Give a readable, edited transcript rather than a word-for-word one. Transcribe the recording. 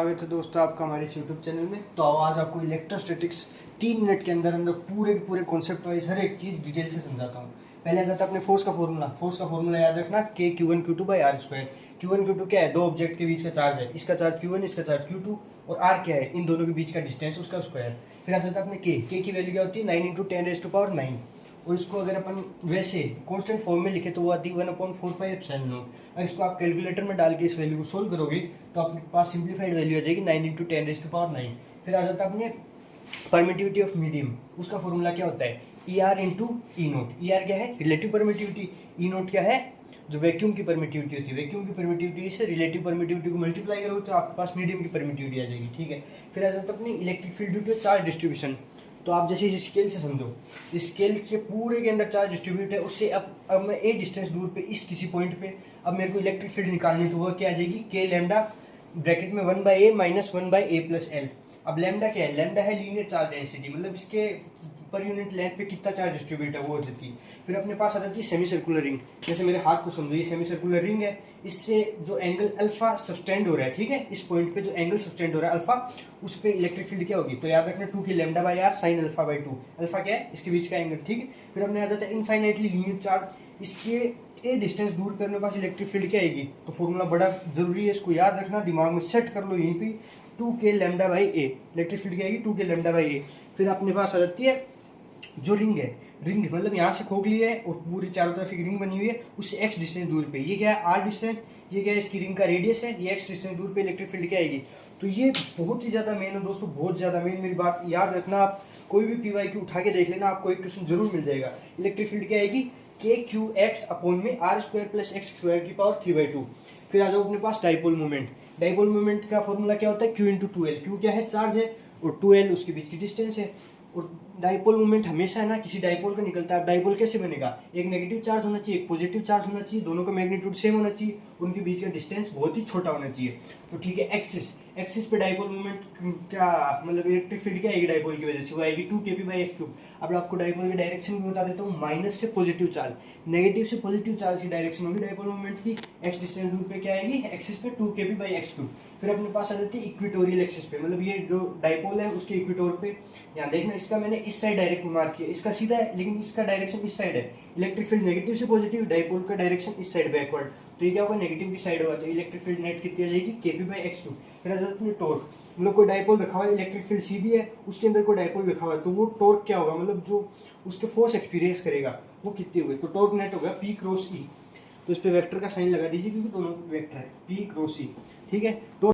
स्वागत है दोस्तों आपका हमारे इस यूट्यूब चैनल में। तो आज आपको इलेक्ट्रोस्टैटिक्स 3 मिनट के अंदर अंदर पूरे के पूरे कॉन्सेप्ट वाइज हर एक चीज़ डिटेल से समझाता हूँ। पहले आ जाता है अपने फोर्स का फॉर्मूला याद रखना, के Q1 Q2 by are square. Q1 Q2 क्या है? दो ऑब्जेक्ट के बीच का चार्ज है, इसका चार्ज Q1 इसका चार्ज Q2, और आर क्या है? इन दोनों के बीच का डिस्टेंस, उसका स्क्वायर। फिर आ जाता है अपने के की वैल्यू क्या होती है? 9 इंटू 10⁻⁹ और इसको अगर अपन वैसे कांस्टेंट फॉर्म में लिखे तो वो आती है 1/4πε0। और इसको आप कैलकुलेटर में डाल के इस वैल्यू को सोल्व करोगे तो आपके पास सिंप्लीफाइड वैल्यू आ जाएगी 9 इंटू 10⁻⁹। फिर आ जाता है अपने परमिटिविटी ऑफ मीडियम। उसका फॉर्मूला क्या होता है? ई आर इंटू ई नोट। ई आर क्या है? Relative permittivity. ई नोट क्या है? जो वैक्यूम की परमिटिविटी होती है। वैक्यूम की परमिटिविटी से रिलेटिव परमिटिविटी को मल्टीप्लाई करोगे तो आपके पास मीडियम की परमिटिविटी आ जाएगी। ठीक है। फिर आ जाता है अपनी electric field due to charge distribution. तो आप जैसे इस स्केल से समझो, इस स्केल के पूरे के अंदर चार्ज डिस्ट्रीब्यूट है, उससे अब मैं ए डिस्टेंस दूर पे इस किसी पॉइंट पे अब मेरे को इलेक्ट्रिक फील्ड निकालनी, तो वह क्या आ जाएगी? के लैम्डा ब्रैकेट में 1/a minus 1/a plus L. अब लैम्डा क्या है? लैम्डा है लीनियर चार्ज डेंसिटी, मतलब इसके पर यूनिट लेंथ पे कितना चार्ज डिस्ट्रीब्यूट है वो हो जाती है। फिर अपने पास आ जाती है सेमी सर्कुलर रिंग। जैसे मेरे हाथ को समझो, ये सेमी सर्कुलर रिंग है, इससे जो एंगल अल्फा सब्सटेंड हो रहा है, ठीक है, इस पॉइंट पे जो एंगल सब्सटेंड हो रहा है अल्फा, उस पे इलेक्ट्रिक फील्ड क्या होगी? तो याद रखना 2 की lambda by r sine alpha by 2। Alpha क्या है? इसके बीच का एंगल। ठीक है। फिर अपने आ जाता है इनफाइनाइटली लीनियर चार्ज। इसके ए डिस्टेंस दूर पे अपने पास इलेक्ट्रिक फील्ड क्या आएगी? तो फॉर्मूला बड़ा जरूरी है, इसको याद रखना, दिमाग में सेट कर लो यहीं पे, 2 के lambda by A. Electric field क्या आएगी? 2 के लैम्डा बाई ए। फिर अपने पास आ जाती है जो रिंग है, रिंग मतलब यहाँ से खोखली है और पूरी चारों तरफ एक रिंग बनी हुई है, उससे एक्स डिस्टेंस दूर पे, ये क्या है? R distance. ये क्या है? इसकी रिंग का रेडियस है। ये एक्स डिस्टेंस दूर पे इलेक्ट्रिक फील्ड क्या आएगी? तो ये बहुत ही ज्यादा मेन है दोस्तों, बहुत ज्यादा मेन। मेरी बात याद रखना, आप कोई भी PYQ उठा के देख लेना, आपको एक क्वेश्चन जरूर मिल जाएगा। इलेक्ट्रिक फील्ड क्या आएगी? के क्यू एक्स अपॉन में r square plus x square की पावर 3/2। फिर आ जाओ अपने पास डाइपोल मोमेंट। डाइपोल मोमेंट का फॉर्मूला क्या होता है? Q into 2L। क्यू क्या है? चार्ज है, और 2L उसके बीच की डिस्टेंस है। और डाइपोल मोमेंट हमेशा है ना किसी डाइपोल का निकलता है। डाइपोल कैसे बनेगा? एक नेगेटिव चार्ज होना चाहिए, एक पॉजिटिव चार्ज होना चाहिए, दोनों का मैग्नीट्यूड सेम होना चाहिए, उनके बीच का डिस्टेंस बहुत ही छोटा होना चाहिए। तो ठीक है, एक्सिस पे डाइपोल मोमेंट क्या मतलब इलेक्ट्रिक फील्ड क्या आएगी डाइपोल की वजह से? वो आएगी 2kp/x³। अब आपको डाइपोल की डायरेक्शन भी बता देता हूँ, माइनस से पॉजिटिव चार्ज, नेगेटिव से पॉजिटिव चार्ज की डायरेक्शन होगी डाइपोल मोमेंट की। एक्स डिस्टेंस दूर पे क्या आएगी? एक्सिस पे 2kp/x³। फिर अपने पास आ जाती है इक्वेटोरियल एक्सिस पे, मतलब ये जो डाइपोल है उसके इक्वेटोर पे। यहाँ देखना, इसका मैंने इस साइड डायरेक्ट मार्क किया, इसका सीधा है लेकिन इसका डायरेक्शन इस साइड है। इलेक्ट्रिक फील्ड नेगेटिव से पॉजिटिव, डाइपोल का डायरेक्शन इस साइड बैकवर्ड, तो ये क्या होगा? नेगेटिव की साइड होगा, तो इलेक्ट्रिक फील्ड नेट कितनी आ जाएगी? kp/x³। फिर आ जाता है टॉर्क, मतलब कोई डाइपोल रखा हुआ है, इलेक्ट्रिक फील्ड सीधी है, उसके अंदर कोई डाइपोल रखा हुआ है, तो वो टॉर्क क्या होगा? मतलब जो उसके फोर्स एक्सपीरियंस करेगा वो कितनी होगी? तो टॉर्क नेट होगा P क्रॉस E। तो इस पे वेक्टर का साइन लगा दीजिए क्योंकि दोनों वेक्टर है, P क्रॉस E। ठीक है। तो